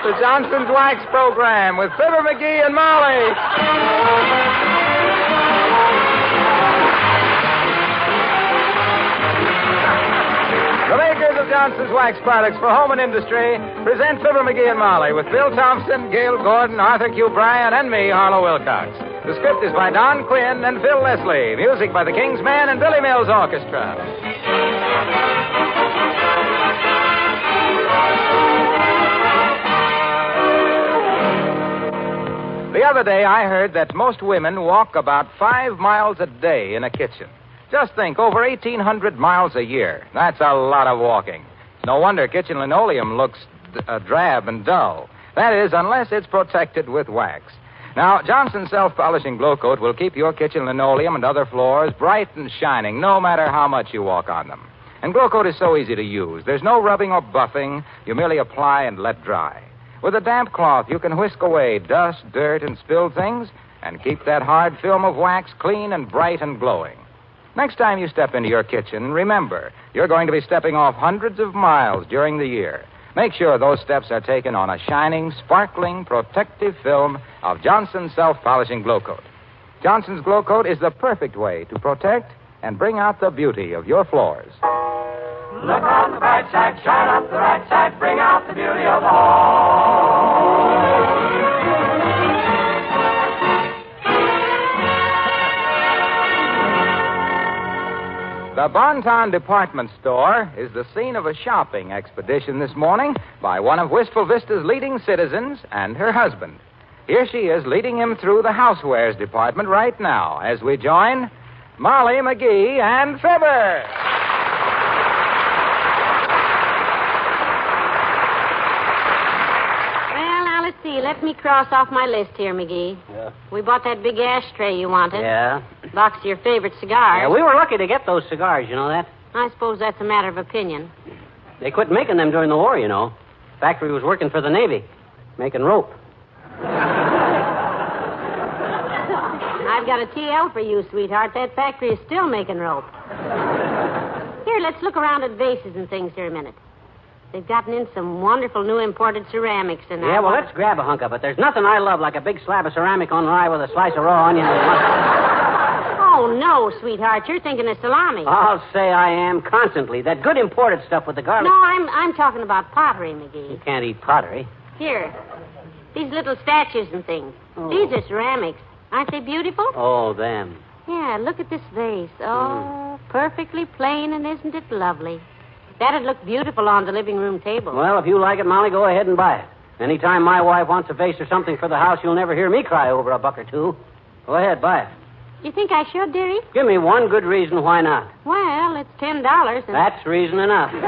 the Johnson's Wax Program with Fibber McGee and Molly. The makers of Johnson's Wax Products for home and industry present Fibber McGee and Molly with Bill Thompson, Gail Gordon, Arthur Q. Bryan, and me, Harlow Wilcox. The script is by Don Quinn and Phil Leslie. Music by the King's Men and Billy Mills Orchestra. The other day, I heard that most women walk about 5 miles a day in a kitchen. Just think, over 1,800 miles a year. That's a lot of walking. No wonder kitchen linoleum looks drab and dull. That is, unless it's protected with wax. Now, Johnson's Self-Polishing Glow Coat will keep your kitchen linoleum and other floors bright and shining, no matter how much you walk on them. And Glow Coat is so easy to use. There's no rubbing or buffing. You merely apply and let dry. With a damp cloth, you can whisk away dust, dirt, and spilled things and keep that hard film of wax clean and bright and glowing. Next time you step into your kitchen, remember, you're going to be stepping off hundreds of miles during the year. Make sure those steps are taken on a shining, sparkling, protective film of Johnson's Self-Polishing Glow Coat. Johnson's Glow Coat is the perfect way to protect and bring out the beauty of your floors. Look on the bright side, shine up the right side, bring out the beauty of the home. The Bonton department store is the scene of a shopping expedition this morning by one of Wistful Vista's leading citizens and her husband. Here she is leading him through the housewares department right now as we join Molly McGee and Fibber. Let me cross off my list here, McGee. Yeah. We bought that big ashtray you wanted. Yeah. Box of your favorite cigars. Yeah, we were lucky to get those cigars, you know that? I suppose that's a matter of opinion. They quit making them during the war, you know. Factory was working for the Navy, making rope. I've got a TL for you, sweetheart. That factory is still making rope. Here, let's look around at vases and things here a minute. They've gotten in some wonderful new imported ceramics. And yeah, well, let's grab a hunk of it. There's nothing I love like a big slab of ceramic on rye with a slice of raw onion and mustard. Oh, no, sweetheart. You're thinking of salami. I'll say I am constantly. That good imported stuff with the garlic. No, I'm talking about pottery, McGee. You can't eat pottery. Here. These little statues and things. Oh. These are ceramics. Aren't they beautiful? Oh, them. Yeah, look at this vase. Oh, perfectly plain, and isn't it lovely? That'd look beautiful on the living room table. Well, if you like it, Molly, go ahead and buy it. Anytime my wife wants a vase or something for the house, you'll never hear me cry over a buck or two. Go ahead, buy it. You think I should, dearie? Give me one good reason why not. Well, it's $10. And... That's reason enough. My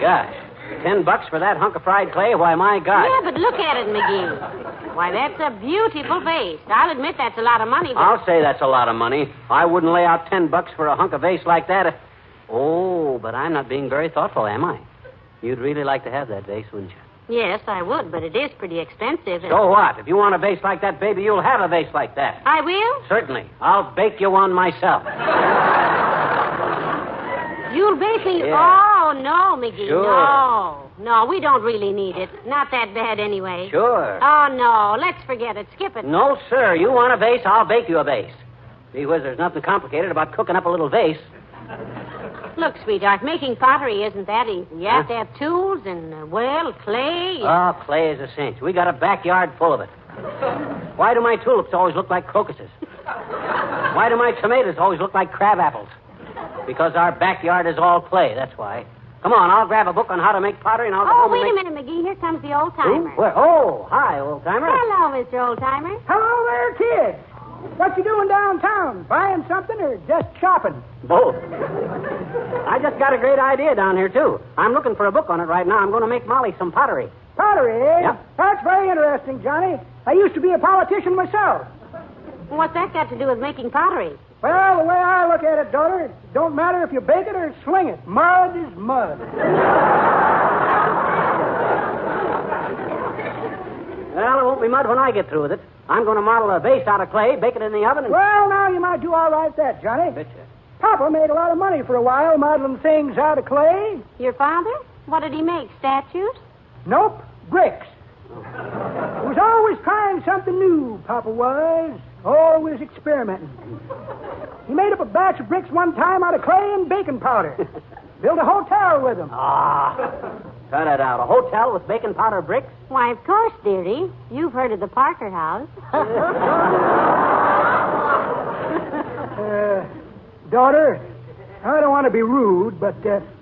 gosh. $10 for that hunk of fried clay? Why, my God. Yeah, but look at it, McGee. Why, that's a beautiful vase. I'll admit that's a lot of money, but... I'll say that's a lot of money. I wouldn't lay out $10 for a hunk of vase like that. Oh, but I'm not being very thoughtful, am I? You'd really like to have that vase, wouldn't you? Yes, I would, but it is pretty expensive. And... So what? If you want a vase like that, baby, you'll have a vase like that. I will? Certainly. I'll bake you one myself. You'll bake me? Yeah. Oh, no, McGee. Sure. No, we don't really need it. Not that bad anyway. Sure. Oh, no, let's forget it. Skip it. No, sir. You want a vase, I'll bake you a vase. Gee whiz, there's nothing complicated about cooking up a little vase. Look, sweetheart, making pottery isn't that easy. You have to have tools and, clay. Oh, clay is a cinch. We got a backyard full of it. Why do my tulips always look like crocuses? Why do my tomatoes always look like crab apples? Because our backyard is all clay, that's why. Come on, I'll grab a book on how to make pottery and I'll go home wait and a minute, McGee. Here comes the old-timer. Who? Where? Oh, hi, old-timer. Hello, Mr. Old-timer. Hello there, kids. What you doing downtown? Buying something or just shopping? Both. I just got a great idea down here, too. I'm looking for a book on it right now. I'm going to make Molly some pottery. Pottery, eh? Yep. That's very interesting, Johnny. I used to be a politician myself. What's that got to do with making pottery? Well, the way I look at it, daughter, it don't matter if you bake it or sling it. Mud is mud. Well, it won't be mud when I get through with it. I'm going to model a vase out of clay, bake it in the oven, and... Well, now you might do all right at that, Johnny. Betcha. Papa made a lot of money for a while modeling things out of clay. Your father? What did he make, statues? Nope, bricks. He was always trying something new, Papa was. Always experimenting. He made up a batch of bricks one time out of clay and baking powder. Built a hotel with them. Cut it out. A hotel with baking powder bricks? Why, of course, dearie. You've heard of the Parker House. Daughter, I don't want to be rude, but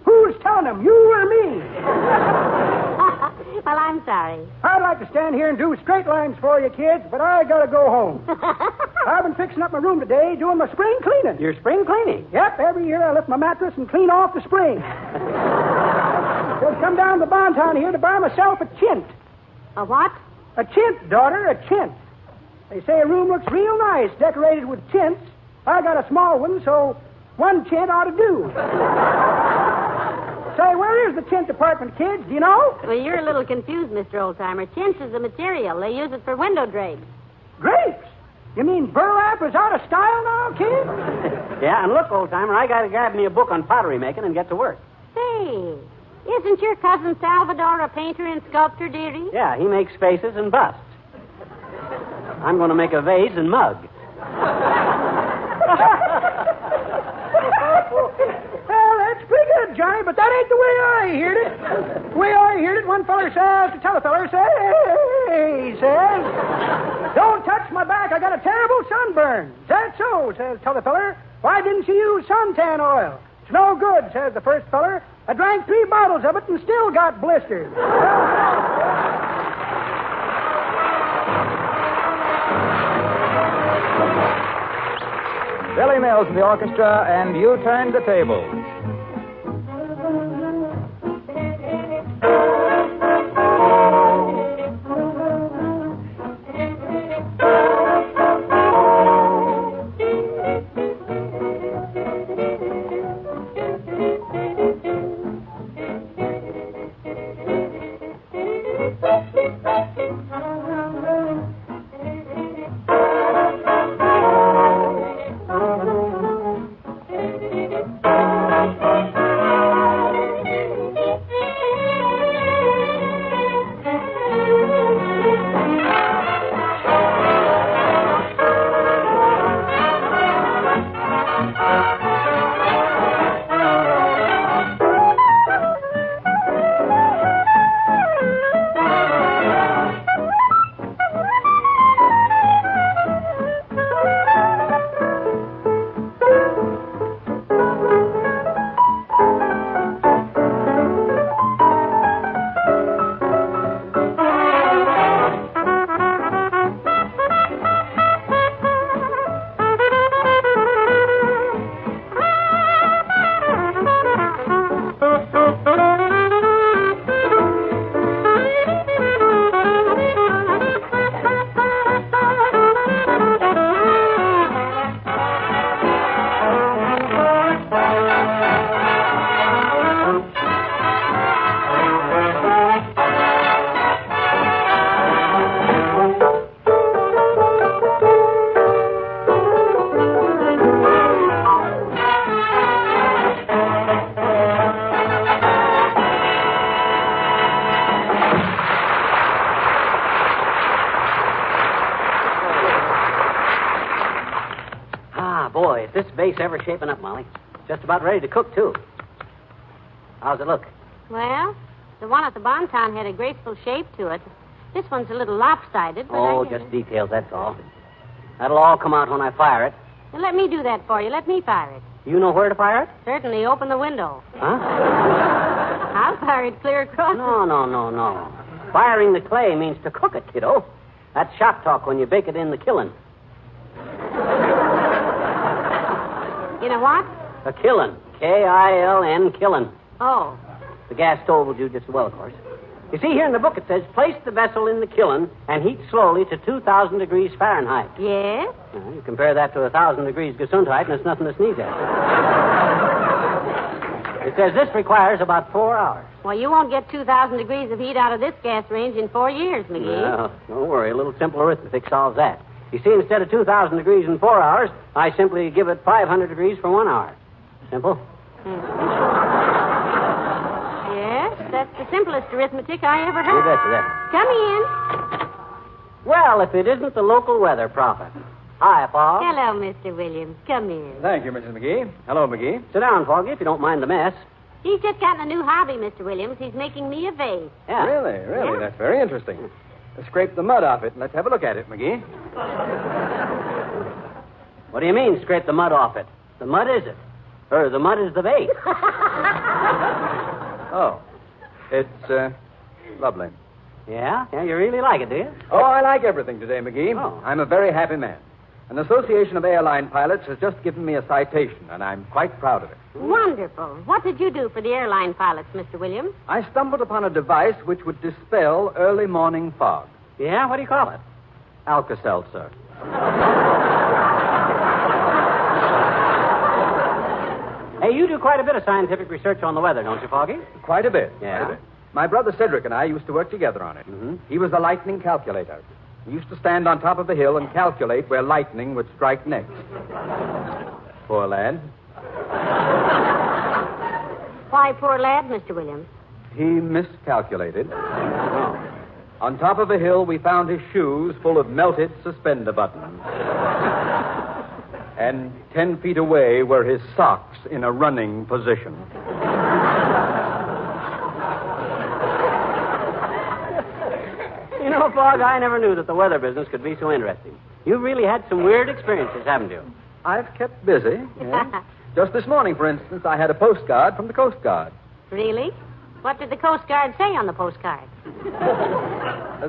who's telling them, you or me? Well, I'm sorry. I'd like to stand here and do straight lines for you, kids, but I gotta go home. I've been fixing up my room today, doing my spring cleaning. Your spring cleaning? Yep, every year I lift my mattress and clean off the spring. Just come down to Bonton here to buy myself a chint. A what? A chint, daughter, a chint. They say a room looks real nice decorated with chints. I got a small one, so one chint ought to do. Say, where is the chint department, kids? Do you know? Well, you're a little confused, Mr. Oldtimer. Chintz is a material. They use it for window drapes. Drapes? You mean burlap is out of style now, kids? Yeah, and look, old-timer, I got to grab me a book on pottery making and get to work. Say, isn't your cousin Salvador a painter and sculptor, dearie? Yeah, he makes faces and busts. I'm going to make a vase and mug. Well, that's pretty good, Johnny, but that ain't the way I heard it. The way I heard it, one feller says to tell a feller, he says, don't touch my back, I got a terrible sunburn. Is that so, says t'other feller. Why didn't you use suntan oil? It's no good, says the first feller. I drank 3 bottles of it and still got blisters. Billy Mills in the orchestra, and you turn the tables. Boy, is this vase ever shaping up, Molly. Just about ready to cook, too. How's it look? Well, the one at the Bonton had a graceful shape to it. This one's a little lopsided, but just details, that's all. That'll all come out when I fire it. Well, let me do that for you. Let me fire it. You know where to fire it? Certainly. Open the window. Huh? I'll fire it clear across. No. Firing the clay means to cook it, kiddo. That's shop talk when you bake it in the kiln. You know what? A kiln. K-I-L-N, kiln. Oh. The gas stove will do just as well, of course. You see, here in the book it says, place the vessel in the kiln and heat slowly to 2,000 degrees Fahrenheit. Yes? You compare that to 1,000 degrees Gesundheit, and it's nothing to sneeze at. It says this requires about 4 hours. Well, you won't get 2,000 degrees of heat out of this gas range in 4 years, McGee. No, don't worry. A little simple arithmetic solves that. You see, instead of 2,000 degrees in 4 hours, I simply give it 500 degrees for 1 hour. Simple? Yes, That's the simplest arithmetic I ever You heard. betcha that. Come in. Well, if it isn't the local weather prophet. Hi, Pa. Hello, Mr. Williams. Come in. Thank you, Mrs. McGee. Hello, McGee. Sit down, Foggy, if you don't mind the mess. He's just gotten a new hobby, Mr. Williams. He's making me a vase. Yeah. Really? Yeah. That's very interesting. Scrape the mud off it and let's have a look at it, McGee. What do you mean, scrape the mud off it? The mud is it. Or the mud is the vase. Oh. It's, lovely. Yeah? Yeah, you really like it, do you? Oh, I like everything today, McGee. Oh. I'm a very happy man. An association of airline pilots has just given me a citation, and I'm quite proud of it. Wonderful. What did you do for the airline pilots, Mr. Williams? I stumbled upon a device which would dispel early morning fog. Yeah? What do you call it? Alka-Seltzer. Hey, you do quite a bit of scientific research on the weather, don't you, Foggy? Quite a bit. Yeah? Quite a bit. My brother Cedric and I used to work together on it. Mm-hmm. He was the lightning calculator. He used to stand on top of the hill and calculate where lightning would strike next. Poor lad. Why, poor lad, Mr. Williams. He miscalculated. On top of a hill, we found his shoes full of melted suspender buttons. And 10 feet away were his socks in a running position. You know, Fog, I never knew that the weather business could be so interesting. You've really had some weird experiences, haven't you? I've kept busy. Yes. Just this morning, for instance, I had a postcard from the Coast Guard. Really? What did the Coast Guard say on the postcard?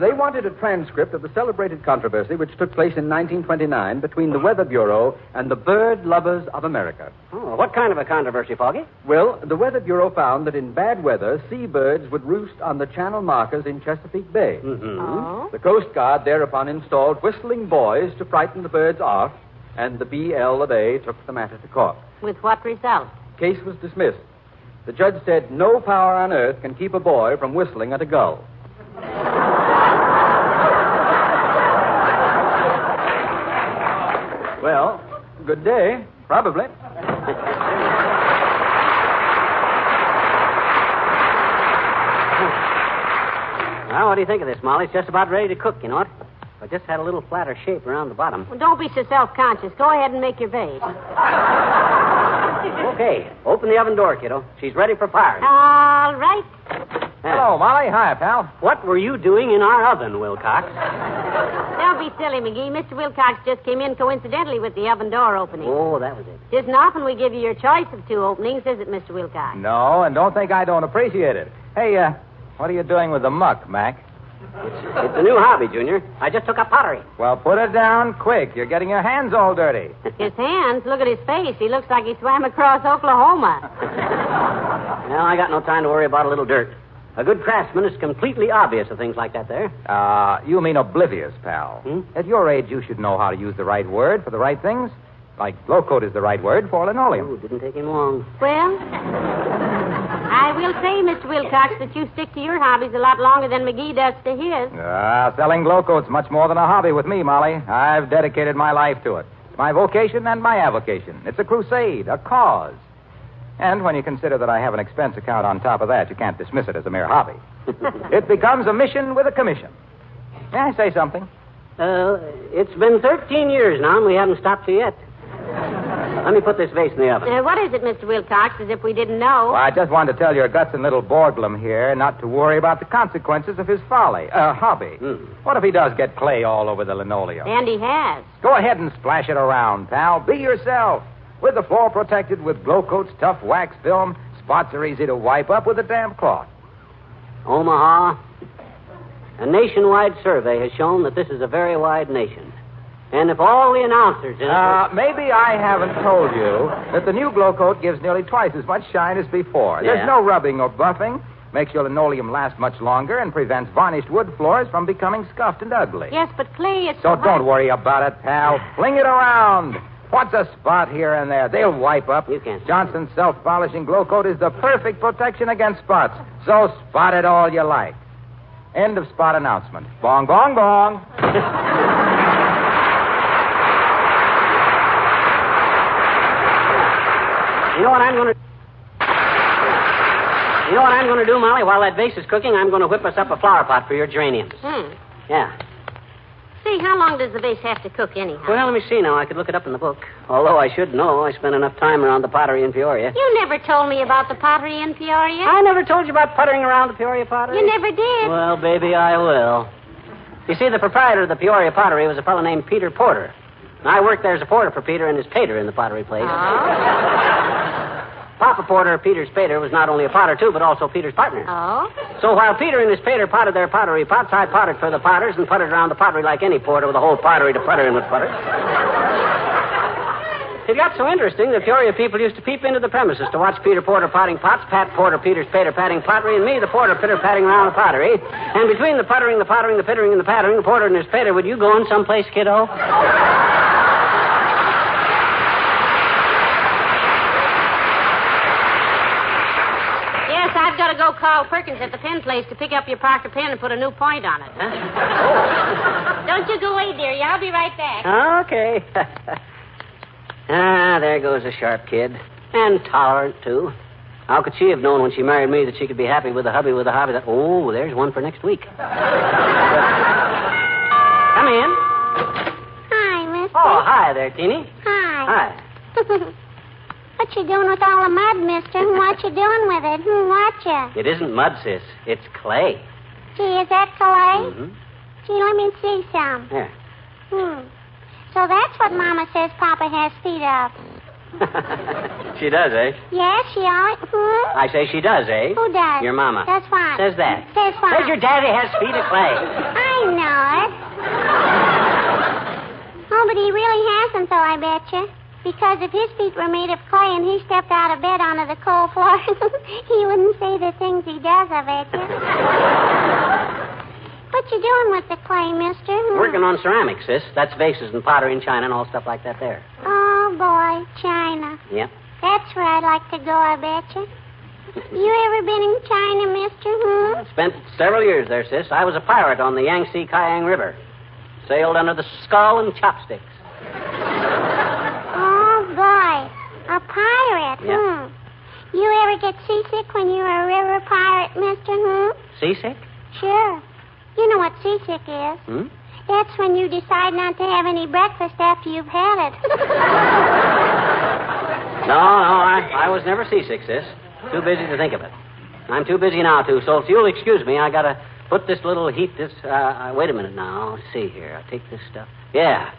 They wanted a transcript of the celebrated controversy which took place in 1929 between the Weather Bureau and the bird lovers of America. Oh, what kind of a controversy, Foggy? Well, the Weather Bureau found that in bad weather, seabirds would roost on the channel markers in Chesapeake Bay. Mm-hmm. Oh? The Coast Guard thereupon installed whistling boys to frighten the birds off, and the BL of A took the matter to court. With what result? Case was dismissed. The judge said no power on earth can keep a boy from whistling at a gull. Well, good day. Probably. Well, what do you think of this, Molly? It's just about ready to cook, you know it? I just had a little flatter shape around the bottom. Well, don't be so self-conscious. Go ahead and make your vase. Okay, open the oven door, kiddo. She's ready for firing. All right. Hello, Molly. Hi, pal. What were you doing in our oven, Wilcox? Don't be silly, McGee. Mr. Wilcox just came in coincidentally with the oven door opening. Oh, that was it. Isn't often we give you your choice of two openings, is it, Mr. Wilcox? No, and don't think I don't appreciate it. Hey, what are you doing with the muck, Mac? It's a new hobby, Junior. I just took up pottery. Well, put it down quick. You're getting your hands all dirty. His hands? Look at his face. He looks like he swam across Oklahoma. Well, I got no time to worry about a little dirt. A good craftsman is completely obvious of things like that there. You mean oblivious, pal. Hmm? At your age, you should know how to use the right word for the right things. Like glow coat is the right word for linoleum. Oh, didn't take him long. Well, I will say, Mr. Wilcox, that you stick to your hobbies a lot longer than McGee does to his. Selling glow coat's much more than a hobby with me, Molly. I've dedicated my life to it. It's my vocation and my avocation. It's a crusade, a cause. And when you consider that I have an expense account on top of that, you can't dismiss it as a mere hobby. It becomes a mission with a commission. May I say something? It's been 13 years now, and we haven't stopped you yet. Let me put this vase in the oven. What is it, Mr. Wilcox, as if we didn't know? Well, I just wanted to tell your guts and little Borglum here not to worry about the consequences of his hobby. What if he does get clay all over the linoleum? And he has. Go ahead and splash it around, pal. Be yourself. With the floor protected with Glow Coat's tough wax film, spots are easy to wipe up with a damp cloth. Omaha, a nationwide survey has shown that this is a very wide nation. And if all the announcers in it... Maybe I haven't told you that the new Glow Coat gives nearly twice as much shine as before. Yeah. There's no rubbing or buffing, makes your linoleum last much longer, and prevents varnished wood floors from becoming scuffed and ugly. Yes, but clay is... So don't worry about it, pal. Fling it around. What's a spot here and there? They'll wipe up. You can't. Johnson's self-polishing Glow Coat is the perfect protection against spots. So spot it all you like. End of spot announcement. Bong, bong, bong. You know what I'm going to... You know what I'm going to do, Molly? While that vase is cooking, I'm going to whip us up a flower pot for your geraniums. Yeah. Say, how long does the vase have to cook anyhow? Well, let me see now. I could look it up in the book. Although I should know. I spent enough time around the pottery in Peoria. You never told me about the pottery in Peoria. I never told you about puttering around the Peoria pottery. You never did. Well, baby, I will. You see, the proprietor of the Peoria pottery was a fellow named Peter Porter. And I worked there as a porter for Peter and his pater in the pottery place. Papa Porter, Peter's pater, was not only a potter, too, but also Peter's partner. Oh? So while Peter and his pater potted their pottery pots, I potted for the potters and puttered around the pottery like any porter with a whole pottery to putter in with putter. It got so interesting that Peoria people used to peep into the premises to watch Peter Porter potting pots, Pat Porter, Peter's pater, patting pottery, and me, the porter, pitter, patting around the pottery. And between the puttering, the pottering, the pittering, and the pattering, the porter and his pater, would you go in someplace, kiddo? I've got to go call Perkins at the pen place to pick up your Parker pen and put a new point on it. Huh? Don't you go away, dearie. I'll be right back. Okay. There goes a sharp kid. And tolerant, too. How could she have known when she married me that she could be happy with a hubby with a hobby that... Oh, there's one for next week. Come in. Hi, mister. Oh, hi there, Teeny. Hi. Hi. What you doing with all the mud, mister? What you doing with it? Watcha. It isn't mud, sis. It's clay. Gee, is that clay? Mm-hmm. Gee, let me see some. Here. So that's what Mama says Papa has feet of. She does, eh? Yes, she always... I say she does, eh? Who does? Your mama. That's fine. Says that. Says fine. Says your daddy has feet of clay. I know it. Oh, but he really hasn't, though, I betcha. Because if his feet were made of clay and he stepped out of bed onto the cold floor, he wouldn't say the things he does, I betcha. What you doing with the clay, mister? Working on ceramics, sis. That's vases and pottery and china and all stuff like that there. Oh, boy, China. Yep. That's where I'd like to go, I betcha. You ever been in China, mister? Spent several years there, sis. I was a pirate on the Yangtze Kiang River. Sailed under the skull and chopsticks. Boy, a pirate, Yeah. You ever get seasick when you were a river pirate, mister, Seasick? Sure. You know what seasick is. That's when you decide not to have any breakfast after you've had it. No, I was never seasick, sis. Too busy to think of it. I'm too busy now, too, so if you'll excuse me, I gotta put this little heat, wait a minute now. Let's see here. I'll take this stuff. Yeah.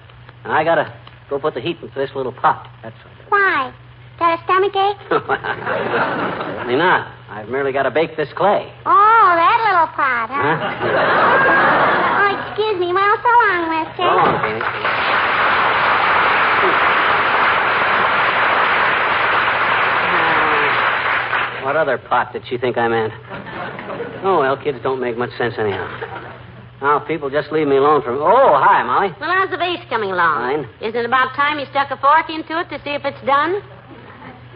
And I gotta go put the heat into this little pot. That's what. Why? Got a stomachache? Certainly not. I've merely got to bake this clay. Oh, that little pot, huh? Oh, excuse me. Well, so long, mister. So long, Penny. What other pot did she think I meant? Oh, well, kids don't make much sense anyhow. Now, people just leave me alone from... Oh, hi, Molly. Well, how's the vase coming along? Fine. Isn't it about time you stuck a fork into it to see if it's done?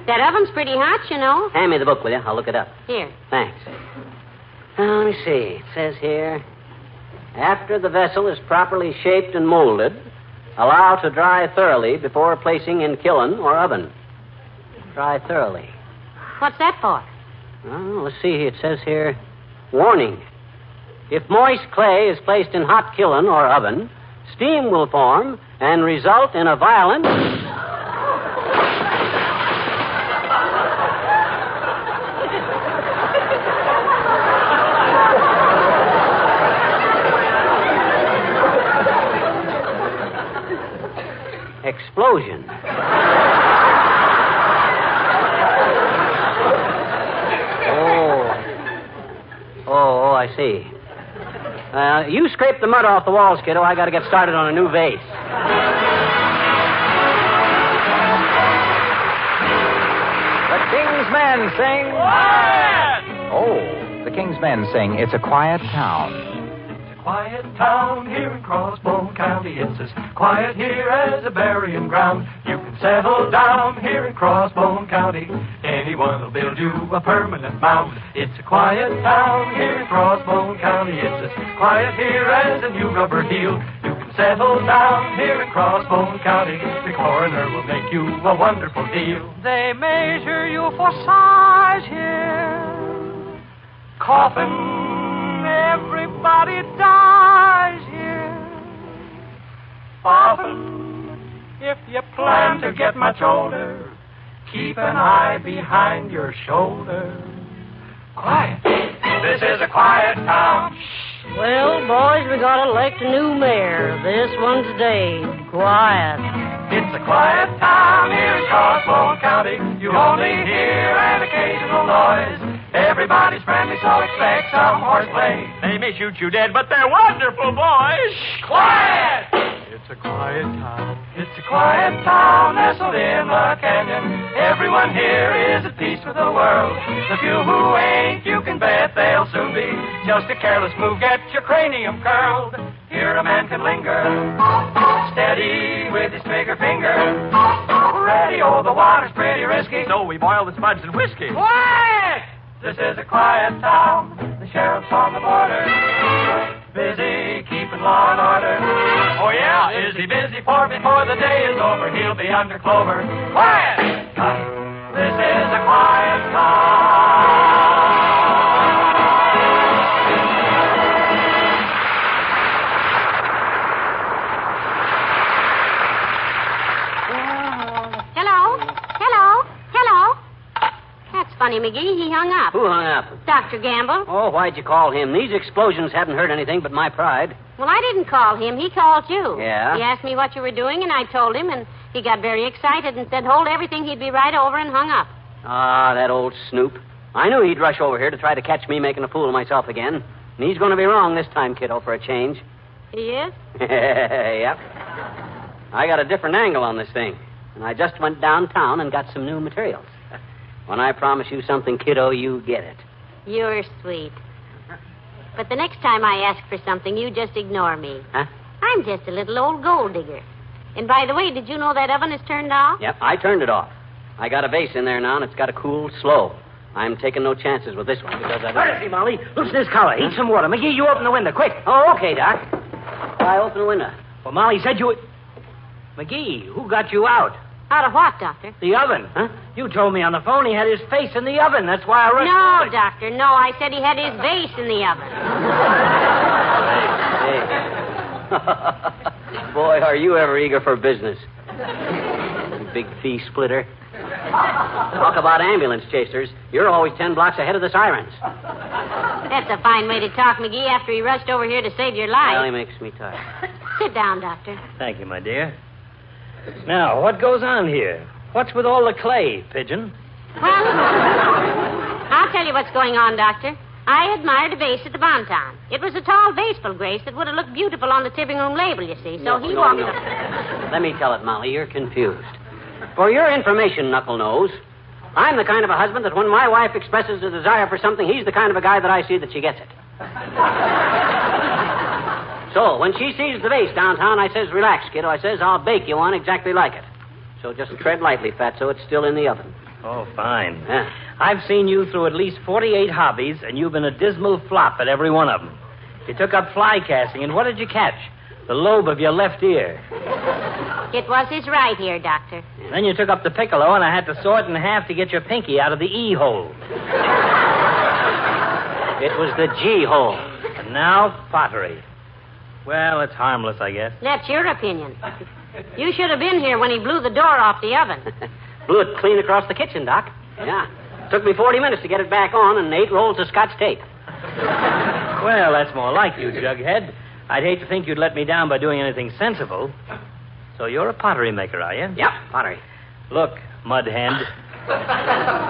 That oven's pretty hot, you know. Hand me the book, will you? I'll look it up. Here. Thanks. Now, let me see. It says here, after the vessel is properly shaped and molded, allow to dry thoroughly before placing in kiln or oven. Dry thoroughly. What's that for? Oh, let's see. It says here, warning. If moist clay is placed in hot kiln or oven, steam will form and result in a violent... explosion. Oh, I see. You scrape the mud off the walls, kiddo. I got to get started on a new vase. The King's Men sing. Quiet! Oh, the King's Men sing It's a Quiet Town. It's a quiet town here in Crossbone County. It's as quiet here as a burying ground. You can settle down here in Crossbone County. Anyone will build you a permanent mound. It's a quiet town here in Crossbone County. It's as quiet here as a new rubber heel. You can settle down here in Crossbone County. The coroner will make you a wonderful deal. They measure you for size here. coffin. Everybody dies here. Often, if you plan to get much older, keep an eye behind your shoulder. Quiet. This is a quiet town. Well, boys, we gotta elect a new mayor. This one's Dave. Quiet. It's a quiet town here in Crossbone County. You only hear an occasional noise. Everybody's friendly, so expect some horseplay. They may shoot you dead, but they're wonderful boys. Shh, quiet! It's a quiet town. It's a quiet town nestled in the canyon. Everyone here is at peace with the world. The few who ain't, you can bet they'll soon be. Just a careless move, get your cranium curled. Here a man can linger, steady with his trigger finger. Ready, oh, the water's pretty risky, so we boil the spuds in whiskey. Quiet! This is a quiet town. The sheriff's on the border, busy keeping law and order. Oh, yeah, is he busy? For before the day is over, he'll be under clover. Quiet! This is a quiet town. Funny, McGee, he hung up. Who hung up? Dr. Gamble. Oh, why'd you call him? These explosions haven't hurt anything but my pride. Well, I didn't call him. He called you. Yeah? He asked me what you were doing, and I told him, and he got very excited and said, hold everything, he'd be right over, and hung up. Ah, that old snoop. I knew he'd rush over here to try to catch me making a fool of myself again. And he's going to be wrong this time, kiddo, for a change. He is? Yep. I got a different angle on this thing, and I just went downtown and got some new materials. When I promise you something, kiddo, you get it. You're sweet. But the next time I ask for something, you just ignore me. Huh? I'm just a little old gold digger. And by the way, did you know that oven is turned off? Yep, I turned it off. I got a vase in there now, and it's got to cool slow. I'm taking no chances with this one because I don't... Courtesy, Molly. Loosen this collar. Heat some water. McGee, you open the window, quick. Oh, okay, Doc. I open the window. Well, Molly said you... McGee, who got you out? Out of what, Doctor? The oven. Huh? You told me on the phone he had his face in the oven. That's why I rushed... No, Doctor, no. I said he had his vase in the oven. Hey. Boy, are you ever eager for business. You big fee splitter. Talk about ambulance chasers. You're always 10 blocks ahead of the sirens. That's a fine way to talk, McGee, after he rushed over here to save your life. Well, he makes me tired. Sit down, Doctor. Thank you, my dear. Now, what goes on here? What's with all the clay, Pigeon? Well, I'll tell you what's going on, Doctor. I admired a vase at the Bonton. It was a tall, vaseful grace that would have looked beautiful on the tipping room label, you see. So he walked up. Let me tell it, Molly. You're confused. For your information, Knuckle Nose, I'm the kind of a husband that when my wife expresses a desire for something, he's the kind of a guy that I see that she gets it. So, when she sees the vase downtown, I says, relax, kiddo. I says, I'll bake you one exactly like it. So just tread lightly, Fatso. It's still in the oven. Oh, fine. Yeah. I've seen you through at least 48 hobbies, and you've been a dismal flop at every one of them. You took up fly casting, and what did you catch? The lobe of your left ear. It was his right ear, Doctor. Then you took up the piccolo, and I had to saw it in half to get your pinky out of the E hole. It was the G hole. And now, pottery. Well, it's harmless, I guess. That's your opinion. You should have been here when he blew the door off the oven. Blew it clean across the kitchen, Doc. Yeah. Took me 40 minutes to get it back on and 8 rolls of Scotch tape. Well, that's more like you, Jughead. I'd hate to think you'd let me down by doing anything sensible. So you're a pottery maker, are you? Yep, pottery. Look, mud hand.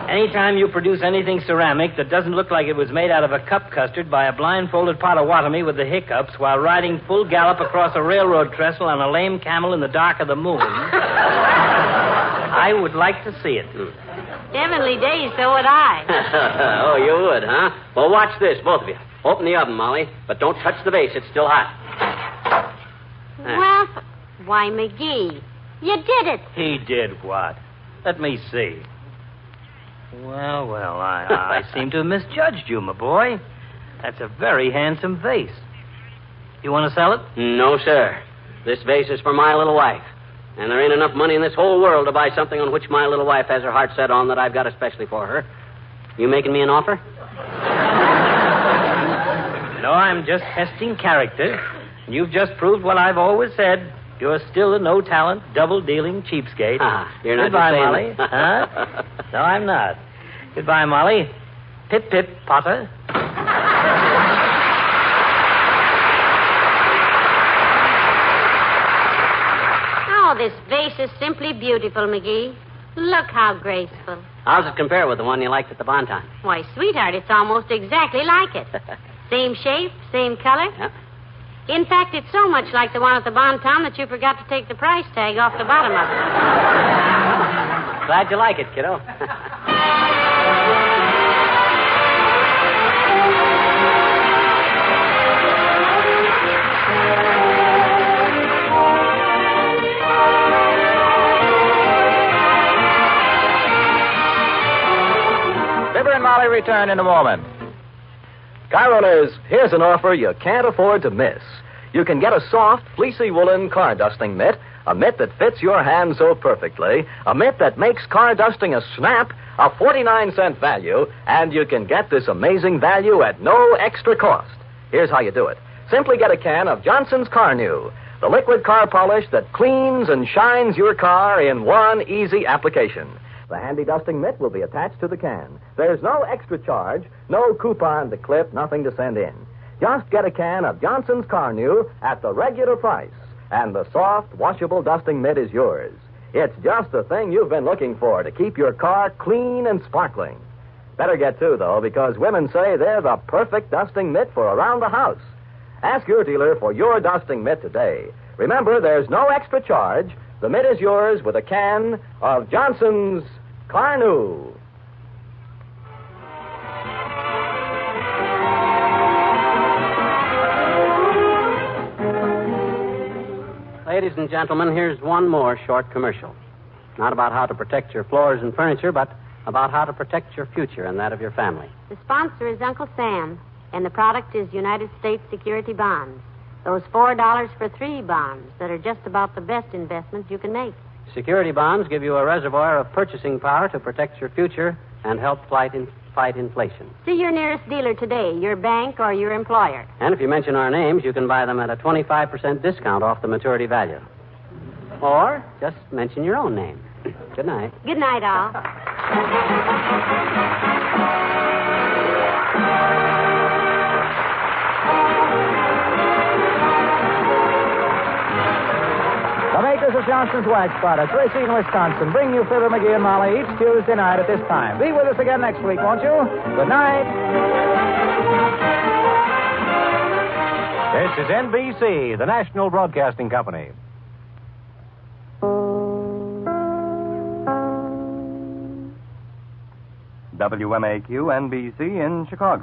Anytime you produce anything ceramic that doesn't look like it was made out of a cup custard by a blindfolded Potawatomi with the hiccups while riding full gallop across a railroad trestle on a lame camel in the dark of the moon, I would like to see it. Heavenly days, so would I. Oh, you would, huh? Well, watch this, both of you. Open the oven, Molly, but don't touch the base. It's still hot. Well, why, McGee, you did it. He did what? Let me see. Well, I seem to have misjudged you, my boy. That's a very handsome vase. You want to sell it? No, sir. This vase is for my little wife. And there ain't enough money in this whole world to buy something on which my little wife has her heart set on that I've got especially for her. You making me an offer? No, I'm just testing character. You've just proved what I've always said. You're still a no-talent, double-dealing cheapskate. You're not Goodbye, just saying Molly. Huh? No, I'm not. Goodbye, Molly. Pip-pip, Potter. Oh, this vase is simply beautiful, McGee. Look how graceful. How's it compare with the one you liked at the Bonton? Why, sweetheart, it's almost exactly like it. Same shape, same color. Yep. In fact, it's so much like the one at the Bonton that you forgot to take the price tag off the bottom of it. Glad you like it, kiddo. Fibber and Molly return in a moment. Car owners, here's an offer you can't afford to miss. You can get a soft, fleecy woolen car dusting mitt, a mitt that fits your hand so perfectly, a mitt that makes car dusting a snap, a 49-cent value, and you can get this amazing value at no extra cost. Here's how you do it. Simply get a can of Johnson's Car New, the liquid car polish that cleans and shines your car in one easy application. The handy dusting mitt will be attached to the can. There's no extra charge, no coupon to clip, nothing to send in. Just get a can of Johnson's Car New at the regular price, and the soft, washable dusting mitt is yours. It's just the thing you've been looking for to keep your car clean and sparkling. Better get two, though, because women say they're the perfect dusting mitt for around the house. Ask your dealer for your dusting mitt today. Remember, there's no extra charge. The mitt is yours with a can of Johnson's Car New. Ladies and gentlemen, here's one more short commercial. Not about how to protect your floors and furniture, but about how to protect your future and that of your family. The sponsor is Uncle Sam, and the product is United States Security Bonds. Those $4 for 3 bonds that are just about the best investment you can make. Security bonds give you a reservoir of purchasing power to protect your future and help fight inflation. See your nearest dealer today, your bank or your employer. And if you mention our names, you can buy them at a 25% discount off the maturity value. Or just mention your own name. Good night. Good night, all. The makers of Johnson's Wax Products, Racine, Wisconsin, bring you Fibber McGee and Molly each Tuesday night at this time. Be with us again next week, won't you? Good night. This is NBC, the National Broadcasting Company. WMAQ NBC in Chicago.